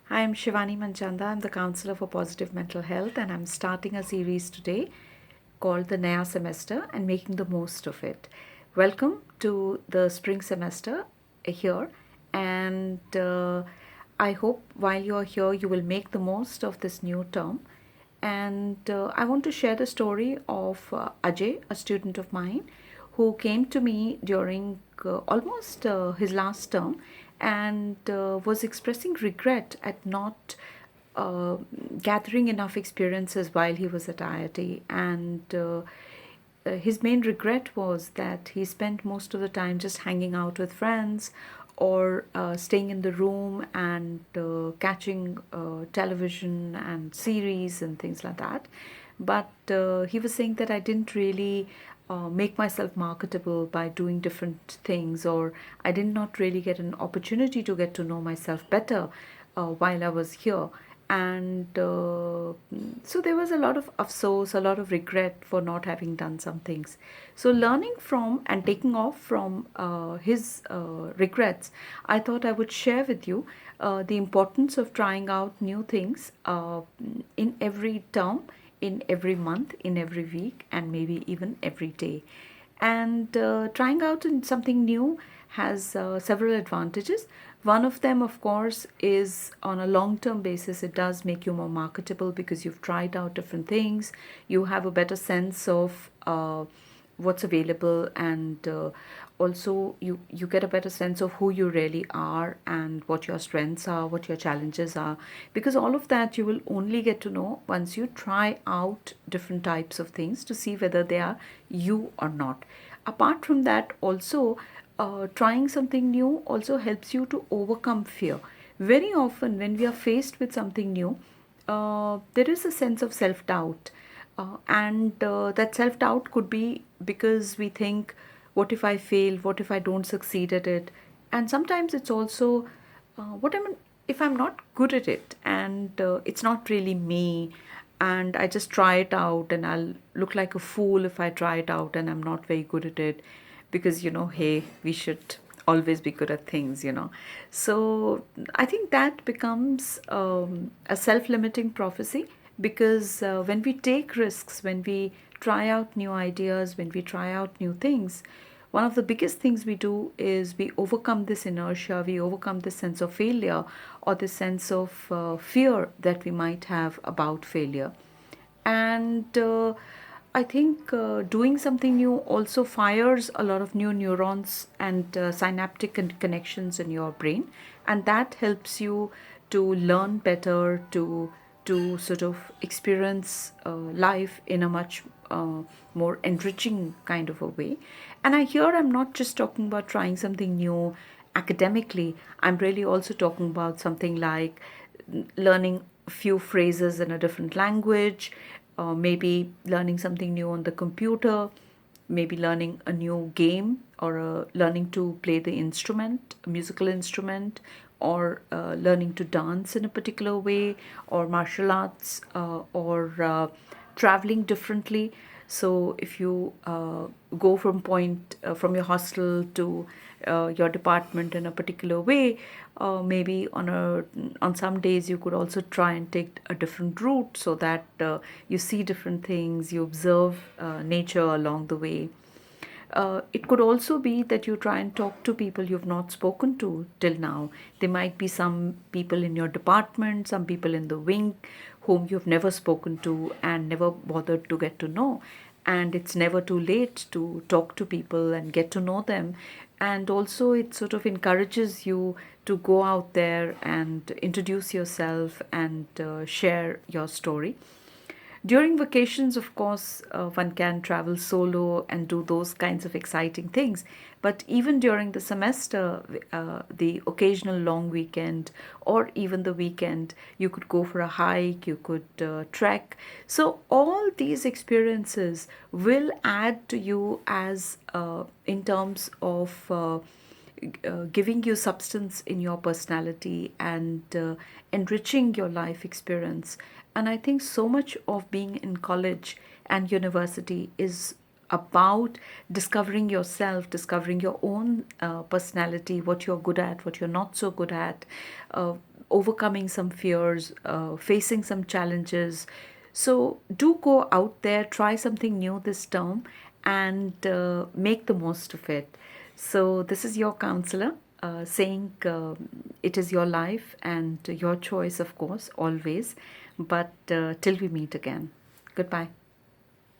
Hi, I'm Shivani Manchanda. I'm the counselor for positive mental health, and I'm starting a series today called the Naya Semester and making the most of it. Welcome to the spring semester here, and I hope while you're here, you will make the most of this new term. And I want to share the story of Ajay, a student of mine, who came to me during almost his last term and was expressing regret at not uh, gathering enough experiences while he was at IIT. And his main regret was that he spent most of the time just hanging out with friends or staying in the room and catching television and series and things like that. But he was saying that I didn't really make myself marketable by doing different things, or I did not really get an opportunity to get to know myself better while I was here. And so there was a lot of afsos, a lot of regret for not having done some things. So learning from and taking off from his regrets, I thought I would share with you the importance of trying out new things in every term, in every month, in every week, and maybe even every day. And trying out in something new has several advantages. One of them, of course, is on a long term basis, it does make you more marketable because you've tried out different things. You have a better sense of what's available, and also you get a better sense of who you really are and what your strengths are, what your challenges are, because all of that you will only get to know once you try out different types of things to see whether they are you or not. Apart from that, also trying something new also helps you to overcome fear. Very often when we are faced with something new, there is a sense of self doubt. And that self doubt could be because we think, what if I fail? What if I don't succeed at it? And sometimes it's also, what am if I'm not good at it and it's not really me, and I just try it out and I'll look like a fool if I try it out and I'm not very good at it, because hey, we should always be good at things. So I think that becomes a self-limiting prophecy, because when we take risks, when we try out new ideas, when we try out new things, one of the biggest things we do is we overcome this inertia, we overcome this sense of failure, or this sense of fear that we might have about failure. And I think doing something new also fires a lot of new neurons and synaptic connections in your brain, and that helps you to learn better, to sort of experience life in a much more enriching kind of a way. And I'm not just talking about trying something new academically. I'm really also talking about something like learning a few phrases in a different language, maybe learning something new on the computer, maybe learning a new game, or learning to play the instrument, a musical instrument, or learning to dance in a particular way, or martial arts, or traveling differently. So if you go from your hostel to your department in a particular way, maybe on some days you could also try and take a different route, so that you see different things, you observe nature along the way. It could also be that you try and talk to people you've not spoken to till now. There might be some people in your department, some people in the wing whom you've never spoken to and never bothered to get to know. And it's never too late to talk to people and get to know them. And also, it sort of encourages you to go out there and introduce yourself and share your story. During vacations, of course, one can travel solo and do those kinds of exciting things. But even during the semester, the occasional long weekend or even the weekend, you could go for a hike, you could trek. So, all these experiences will add to you as in terms of giving you substance in your personality and enriching your life experience. And I think so much of being in college and university is about discovering yourself, discovering your own personality, what you're good at, what you're not so good at. Uh, overcoming some fears, facing some challenges. So do go out there, try something new this term, and make the most of it. So, this is your counselor saying it is your life and your choice, of course, always. But till we meet again, goodbye.